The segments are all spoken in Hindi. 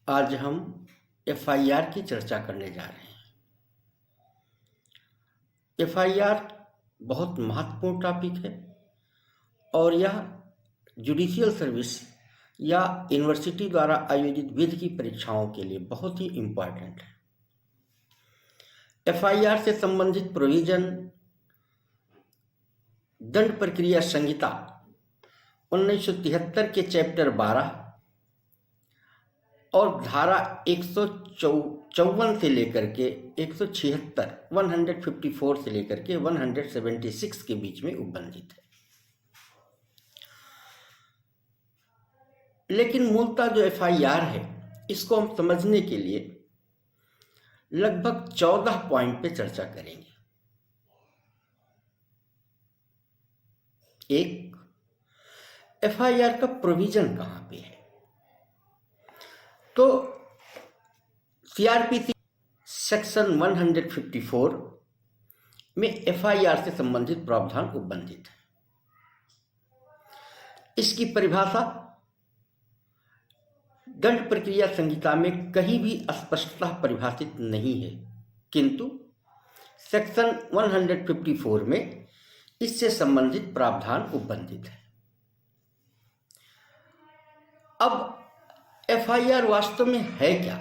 आज हम एफआईआर की चर्चा करने जा रहे हैं। एफआईआर बहुत महत्वपूर्ण टॉपिक है और यह जुडिशियल सर्विस या यूनिवर्सिटी द्वारा आयोजित विधि की परीक्षाओं के लिए बहुत ही इम्पोर्टेंट है। एफआईआर से संबंधित प्रोविजन दंड प्रक्रिया संहिता 1973 के चैप्टर 12 और धारा 154 से लेकर के 176 154 से लेकर के 176 के बीच में उपबंधित है। लेकिन मूलतः जो एफआईआर है इसको हम समझने के लिए लगभग 14 पॉइंट पे चर्चा करेंगे। एक, एफआईआर का प्रोविजन कहां पे है? तो सीआरपीसी सेक्शन 154 में एफआईआर से संबंधित प्रावधान उपबंधित है। इसकी परिभाषा दंड प्रक्रिया संहिता में कहीं भी स्पष्टतः परिभाषित नहीं है, किंतु सेक्शन 154 में इससे संबंधित प्रावधान उपबंधित है। अब एफआईआर वास्तव में है क्या?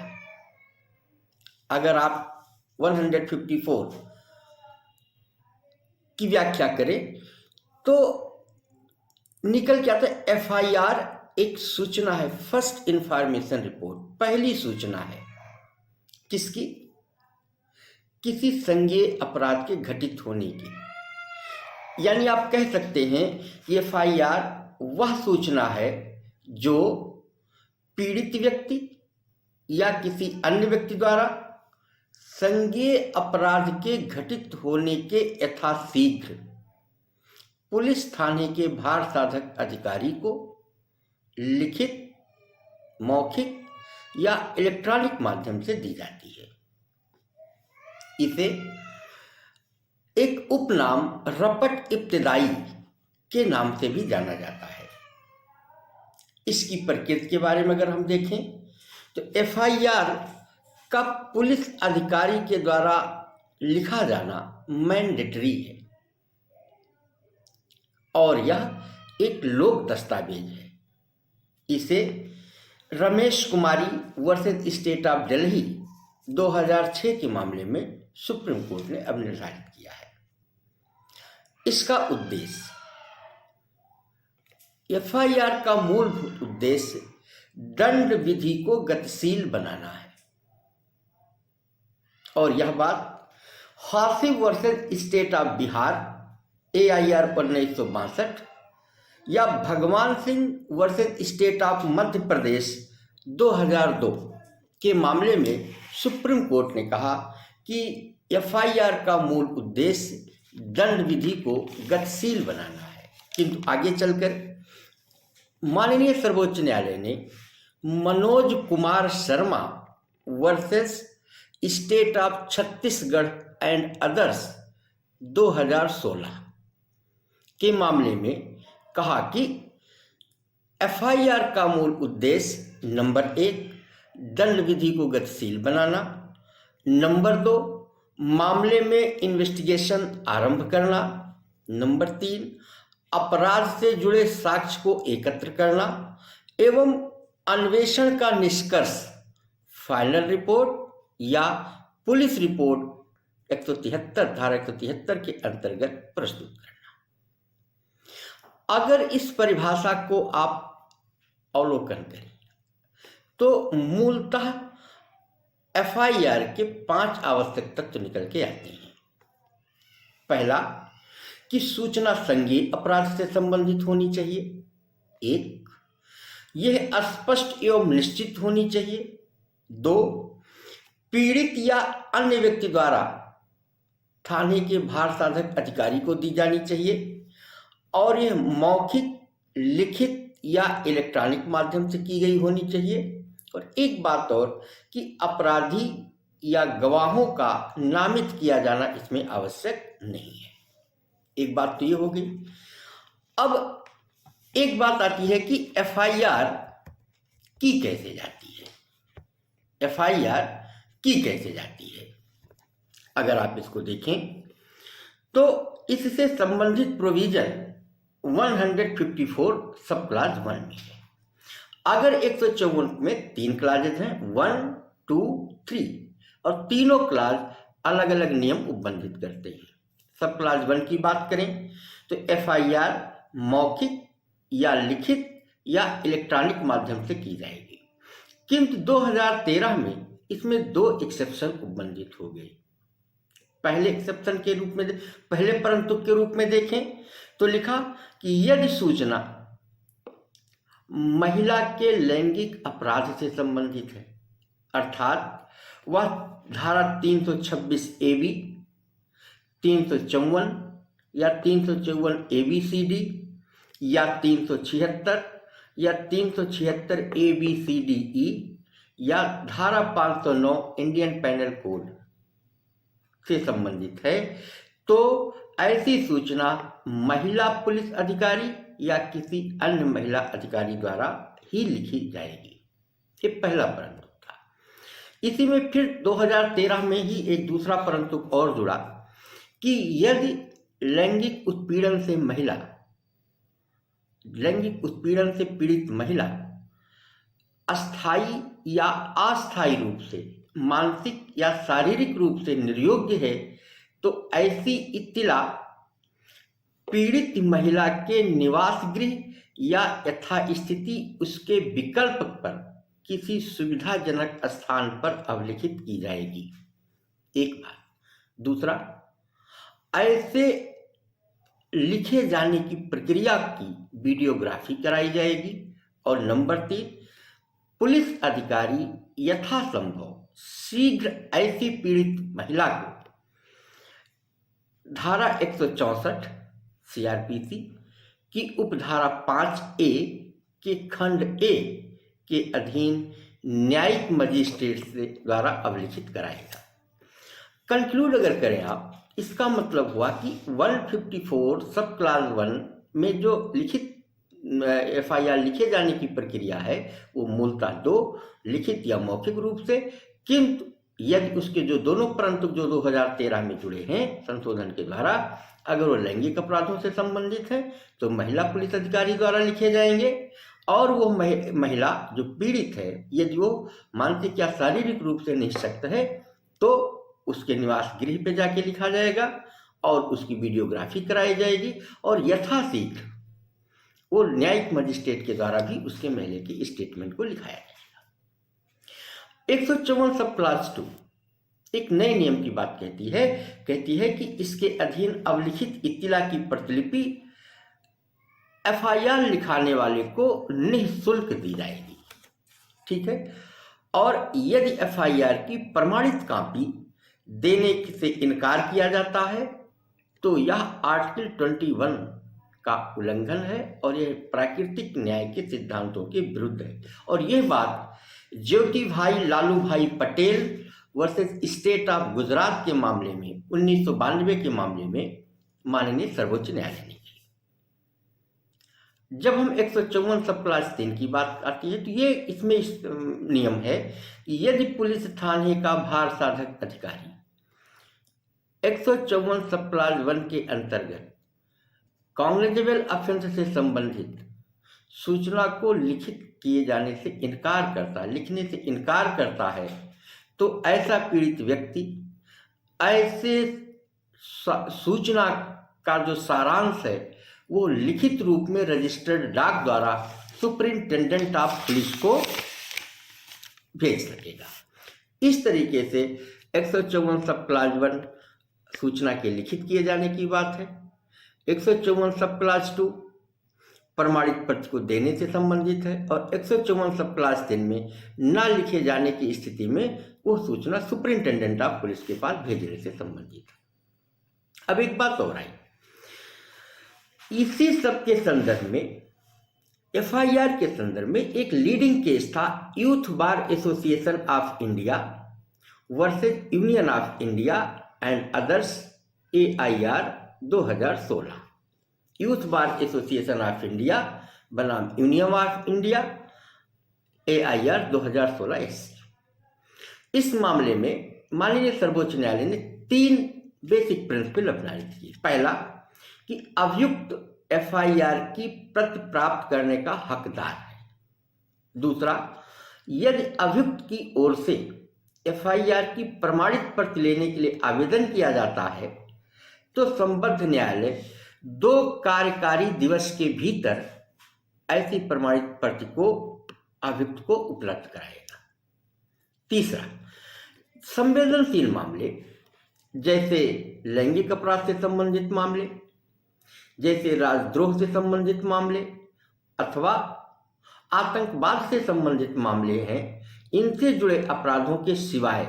अगर आप 154 की व्याख्या करें तो निकल के आता है एफआईआर एक सूचना है, फर्स्ट इंफॉर्मेशन रिपोर्ट, पहली सूचना है। किसकी? किसी संज्ञेय अपराध के घटित होने की। यानी आप कह सकते हैं कि एफआईआर वह सूचना है जो पीड़ित व्यक्ति या किसी अन्य व्यक्ति द्वारा संज्ञेय अपराध के घटित होने के यथाशीघ्र पुलिस थाने के भार साधक अधिकारी को लिखित, मौखिक या इलेक्ट्रॉनिक माध्यम से दी जाती है। इसे एक उपनाम रपट इब्तिदाई के नाम से भी जाना जाता है। इसकी प्रकृति के बारे में अगर हम देखें तो एफआईआर का पुलिस अधिकारी के द्वारा लिखा जाना मैंडेटरी है और यह एक लोक दस्तावेज है। इसे रमेश कुमारी वर्सेस स्टेट ऑफ दिल्ली 2006 के मामले में सुप्रीम कोर्ट ने अब निर्धारित किया है। इसका उद्देश्य, एफआईआर का मूलभूत उद्देश्य दंड विधि को गतिशील बनाना है और यह बात Hasif versus state of Bihar AIR 1962 या Bhagwan Singh versus state of Madhya Pradesh 2002 के मामले में सुप्रीम कोर्ट ने कहा कि एफआईआर का मूल उद्देश्य दंड विधि को गतिशील बनाना है। किंतु आगे चलकर माननीय सर्वोच्च न्यायालय ने Manoj Kumar Sharma versus state of Chhattisgarh and others 2016 के मामले में कहा कि एफआईआर का मूल उद्देश्य नंबर 1 दंड विधि को गतिशील बनाना, नंबर 2 मामले में इन्वेस्टिगेशन आरंभ करना, नंबर 3 अपराध से जुड़े साक्ष्य को एकत्र करना एवं अन्वेषण का निष्कर्ष फाइनल रिपोर्ट या पुलिस रिपोर्ट 173 धारा 173 के अंतर्गत प्रस्तुत करना। अगर इस परिभाषा को आप अवलोकन करें तो मूलतः एफआईआर के 5 आवश्यक तत्व निकल के आते हैं। पहला कि सूचना संज्ञेय अपराध से संबंधित होनी चाहिए। 1, यह स्पष्ट एवं निश्चित होनी चाहिए। 2, पीड़ित या अन्य व्यक्ति द्वारा थाने के भार साधक अधिकारी को दी जानी चाहिए और यह मौखिक, लिखित या इलेक्ट्रॉनिक माध्यम से की गई होनी चाहिए। और एक बात और कि अपराधी या गवाहों का नामित किया जाना इसमें आवश्यक नहीं है। एक बात तो ये हो गई। अब एक बात आती है कि एफआईआर की कैसे जाती है। एफआईआर की कैसे जाती है। अगर आप इसको देखें तो इससे संबंधित प्रोविजन 154 सब क्लास 1 में है। अगर 154 में 3 क्लासेज हैं, 1, 2, 3, और तीनों क्लास अलग अलग नियम उपबंधित करते हैं। सब क्लास 1 की बात करें तो एफआईआर मौखिक या लिखित या इलेक्ट्रॉनिक माध्यम से की जाएगी, किंतु 2013 में इसमें 2 एक्सेप्शन उपबंधित हो गए। पहले एक्सेप्शन के रूप में, पहले परंतु के रूप में देखें तो लिखा कि यदि सूचना महिला के लैंगिक अपराध से संबंधित है, अर्थात वह धारा 326 AB, 354 या 354 ABCD या 376 या 376 ABCDE या धारा 509 इंडियन पैनल कोड से संबंधित है, तो ऐसी सूचना महिला पुलिस अधिकारी या किसी अन्य महिला अधिकारी द्वारा ही लिखी जाएगी। ये पहला परंतु था। इसी में फिर 2013 में ही एक दूसरा परंतु और जुड़ा कि यदि लैंगिक उत्पीड़न से पीड़ित महिला अस्थायी या अस्थायी रूप से मानसिक या शारीरिक रूप से निर्योग्य है, तो ऐसी इत्तिला पीड़ित महिला के निवास गृह या यथास्थिति उसके विकल्प पर किसी सुविधाजनक स्थान पर अवलिखित की जाएगी। एक बात। दूसरा, ऐसे लिखे जाने की प्रक्रिया की वीडियोग्राफी कराई जाएगी। और नंबर 3, पुलिस अधिकारी यथासंभव शीघ्र ऐसी पीड़ित महिला को धारा 164 CRPC की उपधारा 5A के खंड A के अधीन न्यायिक मजिस्ट्रेट से द्वारा अवलिखित कराएगा। कंक्लूड अगर करें आप, इसका मतलब हुआ कि 154 सब क्लास 1 में जो लिखित एफआईआर लिखे जाने की प्रक्रिया है वो मूलतः 2, लिखित या मौखिक रूप से, किंतु यदि उसके जो दोनों परंतु जो 2013 में जुड़े हैं संशोधन के द्वारा, अगर वो लैंगिक अपराधों से संबंधित है तो महिला पुलिस अधिकारी द्वारा लिखे जाएंगे, और वो महिला जो पीड़ित है यदि वो मानसिक या शारीरिक रूप से निःशक्त है तो उसके निवास गृह पे जाके लिखा जाएगा और उसकी वीडियोग्राफी कराई जाएगी, और यथाशीघ्र वो न्यायिक मजिस्ट्रेट के द्वारा भी उसके महिला की स्टेटमेंट को लिखाया जाएगा। 154 सब क्लास 2 एक नए नियम की बात कहती है कि इसके अधीन अवलिखित इत्तिला की प्रतिलिपि एफआईआर लिखाने वाले को निःशुल्क दी जाएगी। ठीक है। और यदि एफआईआर की प्रमाणित कॉपी देने से इनकार किया जाता है तो यह आर्टिकल 21 का उल्लंघन है और यह प्राकृतिक न्याय के सिद्धांतों के विरुद्ध है। और यह बात ज्योति भाई लालू भाई Patel versus state of Gujarat के मामले में 1992 के मामले में माननीय सर्वोच्च न्यायालय ने की। जब हम 154 सब क्लास 3 की बात आती है तो ये इसमें नियम है कि यदि पुलिस थाने का भार साधक अधिकारी 154 सब क्लास 1 के अंतर्गत कॉग्निजेबल ऑफेंस से संबंधित सूचना को लिखित किए जाने से इनकार करता है, लिखने से इनकार करता है, तो ऐसा पीड़ित व्यक्ति ऐसे सूचना का जो सारांश है वो लिखित रूप में रजिस्टर्ड डाक द्वारा सुपरिंटेंडेंट ऑफ पुलिस को भेज सकेगा। इस तरीके से 154 सब क्लास 1 सूचना के लिखित किए जाने की बात है। 154 सब क्लास 2 प्रमाणित प्रति को देने से संबंधित है, और 154 सब क्लास 3 में न लिखे जाने की स्थिति में वो सूचना सुपरिंटेंडेंट ऑफ पुलिस के पास भेजने से संबंधित है। अब एक बात और आई, इसी सब के संदर्भ में एफआईआर के संदर्भ में एक लीडिंग केस था youth bar association of India versus union of India and others AIR 2016। Youth bar association of India बनाम union of India AIR 2016 SC। इस मामले में माननीय सर्वोच्च न्यायालय ने 3 बेसिक प्रिंसिपल अपनाए किए। पहला कि अभियुक्त एफआईआर की प्रति प्राप्त करने का हकदार है। दूसरा, यदि अभियुक्त की ओर से एफआईआर की प्रमाणित प्रति लेने के लिए आवेदन किया जाता है तो संबद्ध न्यायालय 2 कार्यकारी दिवस के भीतर ऐसी प्रमाणित प्रति को अभियुक्त को उपलब्ध कराएगा। तीसरा, संवेदनशील मामले जैसे लैंगिक अपराध से संबंधित मामले, जैसे राजद्रोह से संबंधित मामले अथवा आतंकवाद से संबंधित मामले हैं, इनसे जुड़े अपराधों के सिवाय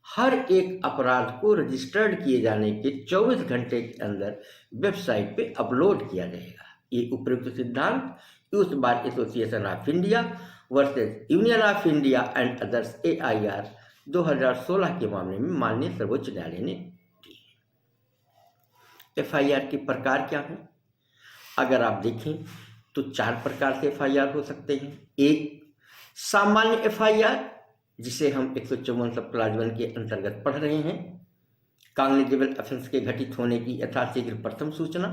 हर एक अपराध को रजिस्टर्ड किए जाने के 24 घंटे के अंदर वेबसाइट पे अपलोड किया जाएगा। ये उपयुक्त सिद्धांत youth bar association of India versus union of India and others AIR 2016 के मामले में माननीय सर्वोच्च न्यायालय ने दी है। FIR के प्रकार क्या हैं? अगर आप देखें तो 4 प्रकार से FIR हो सकते हैं। एक, सामान्य FIR जिसे हम 154 सब क्लास 1 के अंतर्गत पढ़ रहे हैं, कॉग्निजेबल ऑफेंस के घटित होने की यथाशीघ्र प्रथम सूचना।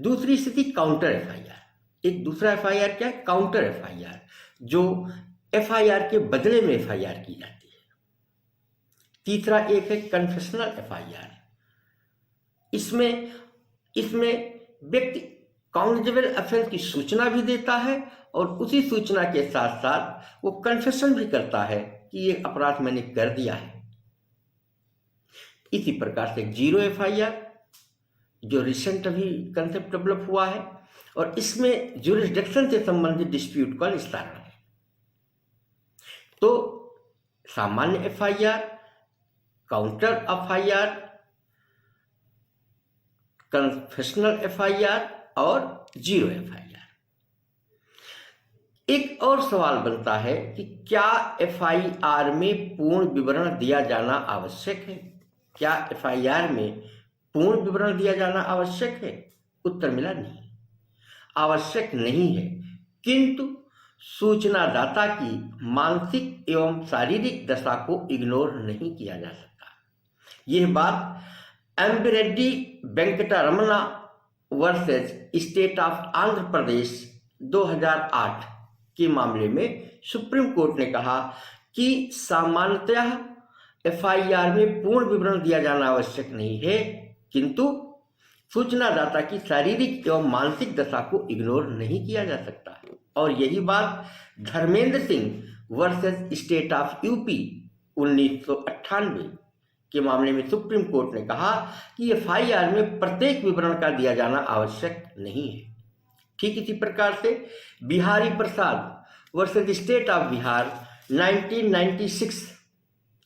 दूसरी स्थिति काउंटर FIR। एक दूसरा FIR क्या है? काउंटर FIR, जो FIR के बदले में FIR की जाती है। तीसरा एक है कन्फेशनल FIR। इसमें व्यक्ति कॉग्निजेबल ऑफेंस की सूचना भी देता है और उसी सूचना के साथ साथ वो कन्फेशन भी करता है कि ये अपराध मैंने कर दिया है। इसी प्रकार से जीरो FIR जो रिसेंट अभी कंसेप्ट डेवलप हुआ है और इसमें ज्यूरिसडिक्शन से संबंधित डिस्प्यूट का निस्तारण है। तो सामान्य FIR, counter FIR, confessional FIR और जीरो FIR। एक और सवाल बनता है कि क्या FIR में पूर्ण विवरण दिया जाना आवश्यक है? क्या FIR में पूर्ण विवरण दिया जाना आवश्यक है? उत्तर मिला नहीं, आवश्यक नहीं है, किंतु सूचनादाता की मानसिक एवं शारीरिक दशा को इग्नोर नहीं किया जा सकता। यह बात एम्बिरेड्डी वेंकटरमना versus state of Andhra Pradesh 2008 के मामले में सुप्रीम कोर्ट ने कहा कि सामान्यतः FIR में पूर्ण विवरण दिया जाना आवश्यक नहीं है, किंतु सूचनादाता की शारीरिक एवं मानसिक दशा को इग्नोर नहीं किया जा सकता। और यही बात Dharmendra Singh versus state of UP 1998 के मामले में सुप्रीम कोर्ट ने कहा कि FIR में प्रत्येक विवरण का दिया जाना आवश्यक नहीं है। ठीक इसी प्रकार से Bihari Prasad versus state of Bihar 1996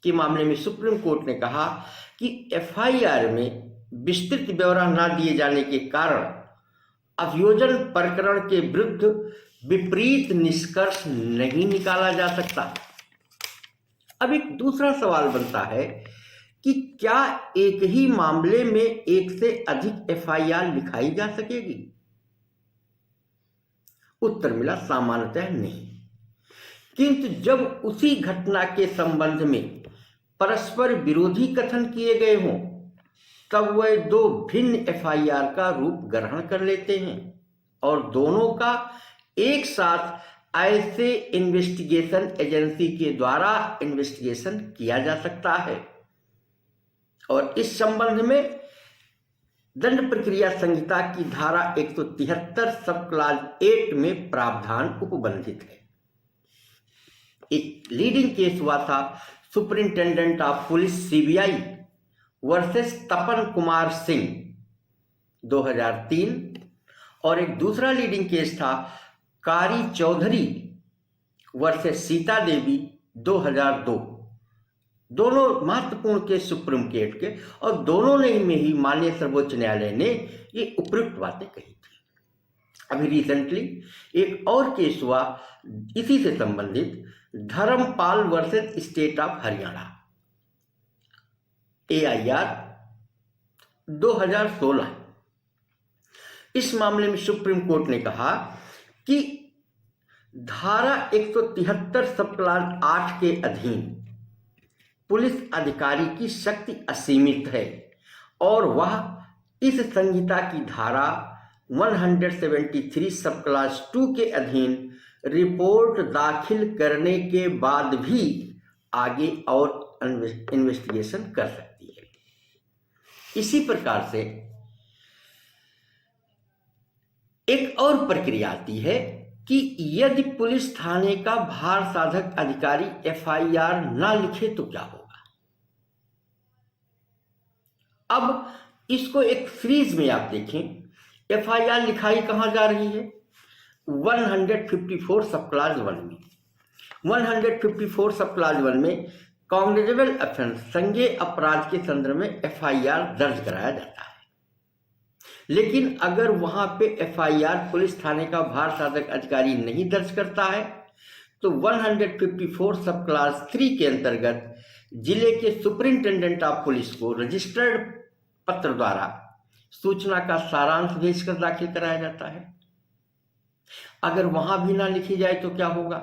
के मामले में सुप्रीम कोर्ट ने कहा कि FIR में विस्तृत ब्यौरा न दिए जाने के कारण अभियोजन प्रकरण के विरुद्ध विपरीत निष्कर्ष नहीं निकाला जा सकता। अब एक दूसरा सवाल बनता है कि क्या एक ही मामले में एक से अधिक FIR लिखाई जा सकेगी? उत्तर मिला सामान्यतः नहीं, किंतु जब उसी घटना के संबंध में परस्पर विरोधी कथन किए गए हों तब वह 2 भिन्न FIR का रूप ग्रहण कर लेते हैं और दोनों का एक साथ ऐसे इन्वेस्टिगेशन एजेंसी के द्वारा इन्वेस्टिगेशन किया जा सकता है। और इस संबंध में दंड प्रक्रिया संहिता की धारा 173 सब क्लास 8 में प्रावधान उपबंधित है। एक लीडिंग केस हुआ था superintendent of police CBI versus Tapan Kumar Singh 2003 और एक दूसरा लीडिंग केस था कारी चौधरी वर्सेस सीता देवी 2002। दोनों महत्वपूर्ण केस सुप्रीम कोर्ट के और दोनों में ही माननीय सर्वोच्च न्यायालय ने ये उपयुक्त बातें कही थी। अभी रिसेंटली एक और केस हुआ इसी से संबंधित Dharampal versus state of Haryana AIR 2016। इस मामले में सुप्रीम कोर्ट ने कहा कि धारा 173 सब क्लास 8 के अधीन पुलिस अधिकारी की शक्ति असीमित है और वह इस संहिता की धारा 173 सब क्लास 2 के अधीन रिपोर्ट दाखिल करने के बाद भी आगे और इन्वेस्टिगेशन कर सकती है। इसी प्रकार से एक और प्रक्रिया आती है कि यदि पुलिस थाने का भार साधक अधिकारी एफआईआर ना लिखे तो क्या होगा। अब इसको एक सीरीज में आप देखें, एफआईआर लिखाई कहां जा रही है, 154 सब क्लास 1 में। 154 सब क्लास 1 में कॉग्निजेबल ऑफेंस संज्ञेय अपराध के संदर्भ में एफआईआर दर्ज कराया जाता है। लेकिन अगर वहां पे एफआईआर पुलिस थाने का भार साधक अधिकारी नहीं दर्ज करता है तो 154 सब क्लास 3 के अंतर्गत जिले के सुपरिंटेंडेंट ऑफ पुलिस को रजिस्टर्ड पत्र द्वारा सूचना का सारांश भेजकर दाखिल कराया जाता है। अगर वहां भी ना लिखी जाए तो क्या होगा।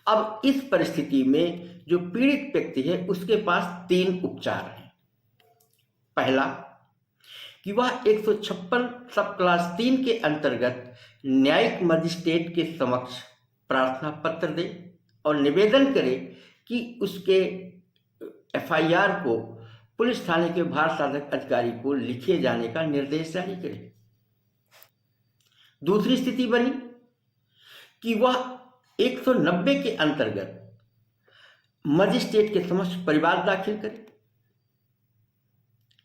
अब इस परिस्थिति में जो पीड़ित व्यक्ति है उसके पास 3 उपचार हैं। पहला कि वह 156 सब क्लास 3 के अंतर्गत न्यायिक मजिस्ट्रेट के समक्ष प्रार्थना पत्र दे और निवेदन करे कि उसके एफआईआर को पुलिस थाने के भार साधक अधिकारी को लिखे जाने का निर्देश जारी करे। दूसरी स्थिति बनी कि वह 190 के अंतर्गत मजिस्ट्रेट के समक्ष परिवाद दाखिल करे।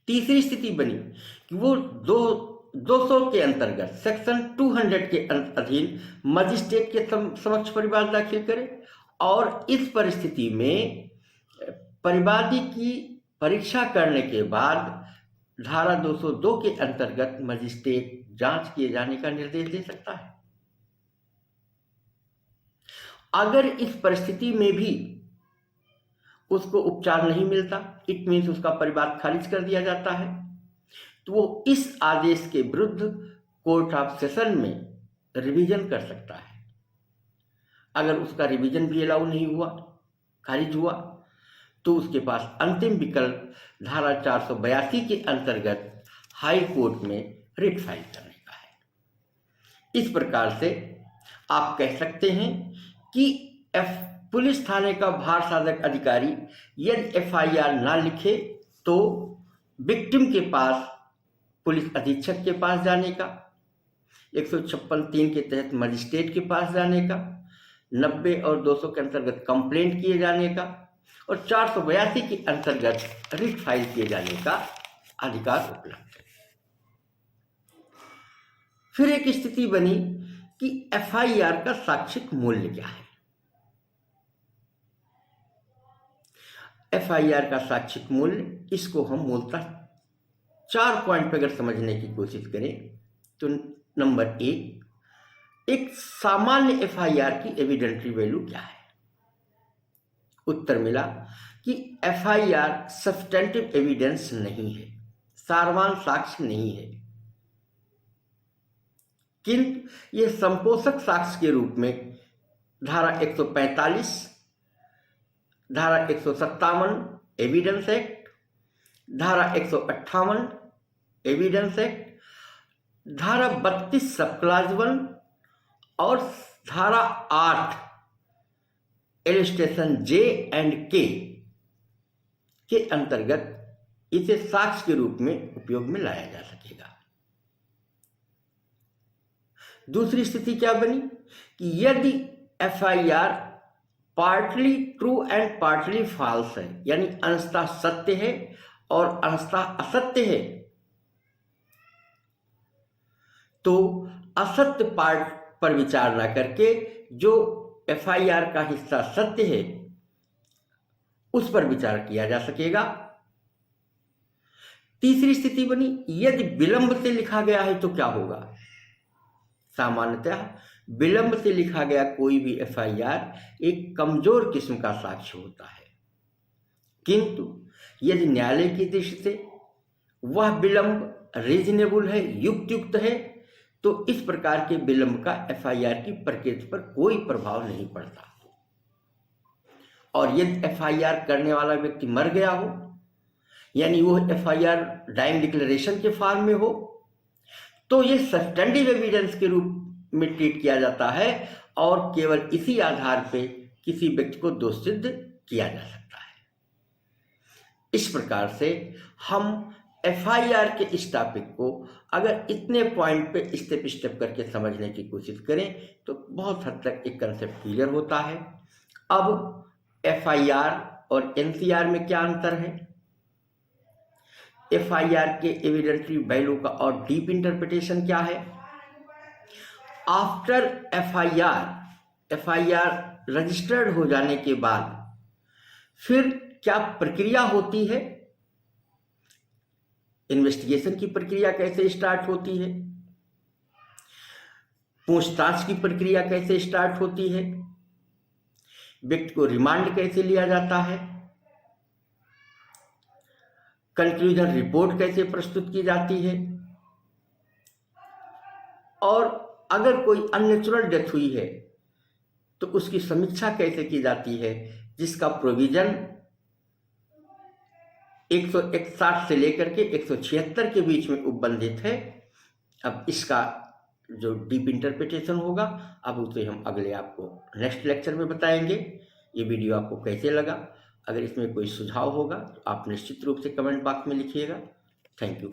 तीसरी स्थिति बनी कि वो 200 के अंतर्गत सेक्शन 200 के अधीन मजिस्ट्रेट के समक्ष परिवाद दाखिल करे और इस परिस्थिति में परिवादी की परीक्षा करने के बाद धारा 202 के अंतर्गत मजिस्ट्रेट जांच किए जाने का निर्देश दे सकता है। अगर इस परिस्थिति में भी उसको उपचार नहीं मिलता, इट मीन्स उसका परिवाद खारिज कर दिया जाता है, तो वो इस आदेश के विरुद्ध कोर्ट ऑफ सेशन में रिवीजन कर सकता है। अगर उसका रिवीजन भी अलाउ नहीं हुआ, खारिज हुआ, तो उसके पास अंतिम विकल्प धारा 482 के अंतर्गत हाई कोर्ट में रिट फाइल करने का है। इस प्रकार से आप कह सकते हैं कि पुलिस थाने का भार साधक अधिकारी यदि एफआईआर ना लिखे तो विक्टिम के पास पुलिस अधीक्षक के पास जाने का, 156(3) के तहत मजिस्ट्रेट के पास जाने का, 90 और 200 के अंतर्गत कंप्लेंट किए जाने का और 482 के अंतर्गत रिट फाइल किए जाने का अधिकार उपलब्ध है। फिर एक स्थिति बनी कि एफआईआर का साक्षिक मूल्य क्या है। एफआईआर का साक्षिक मूल्य, इसको हम मूलतः 4 पॉइंट पर अगर समझने की कोशिश करें तो नंबर 1, एक सामान्य एफआईआर की एविडेंटरी वैल्यू क्या है। उत्तर मिला कि एफआईआर सब्सटेंटिव एविडेंस नहीं है, सारवान साक्ष्य नहीं है, किंतु यह संपोषक साक्ष्य के रूप में धारा 145, धारा 157 एविडेंस एक्ट, धारा 158 एविडेंस एक्ट, धारा 32 सब क्लास 1 और धारा 8 इलस्ट्रेशन जे एंड के अंतर्गत इसे साक्ष्य के रूप में उपयोग में लाया जा सकेगा। दूसरी स्थिति क्या बनी कि यदि FIR partly true and partly false है, यानी अंशतः सत्य है और अंशतः असत्य है, तो असत्य पार्ट पर विचार न करके जो एफआईआर का हिस्सा सत्य है उस पर विचार किया जा सकेगा। तीसरी स्थिति बनी यदि विलंब से लिखा गया है तो क्या होगा। सामान्यतः विलंब से लिखा गया कोई भी एफआईआर एक कमजोर किस्म का साक्ष्य होता है, किंतु यदि न्यायालय की दृष्टि से वह विलंब रीजनेबल है, युक्त है, तो इस प्रकार के विलंब का एफआईआर की प्रकृति पर कोई प्रभाव नहीं पड़ता। और यदि एफआईआर करने वाला व्यक्ति मर गया हो, यानी वो एफआईआर डाइंग डिक्लेरेशन के फॉर्म में हो, तो ये सब्सटेंटिव एविडेंस के रूप में ट्रीट किया जाता है और केवल इसी आधार पे किसी व्यक्ति को दोष सिद्ध किया जा सकता है। इस प्रकार से हम एफआईआर के इस टॉपिक को अगर इतने पॉइंट पे स्टेप स्टेप करके समझने की कोशिश करें तो बहुत हद तक एक कंसेप्ट क्लियर होता है। अब एफआईआर और एनसीआर में क्या अंतर है, एफआईआर के एविडेंटरी वैल्यू का और डीप इंटरप्रिटेशन क्या है, आफ्टर एफआईआर रजिस्टर्ड हो जाने के बाद फिर क्या प्रक्रिया होती है, इन्वेस्टिगेशन की प्रक्रिया कैसे स्टार्ट होती है, पूछताछ की प्रक्रिया कैसे स्टार्ट होती है, व्यक्ति को रिमांड कैसे लिया जाता है, कंक्लूजन रिपोर्ट कैसे प्रस्तुत की जाती है, और अगर कोई अननेचुरल डेथ हुई है तो उसकी समीक्षा कैसे की जाती है, जिसका प्रोविजन 161 से लेकर के 176 के बीच में उपबंधित है। अब इसका जो डीप इंटरप्रिटेशन होगा अब उसे हम अगले आपको नेक्स्ट लेक्चर में बताएंगे। ये वीडियो आपको कैसे लगा, अगर इसमें कोई सुझाव होगा तो आप निश्चित रूप से कमेंट बॉक्स में लिखिएगा। Thank you.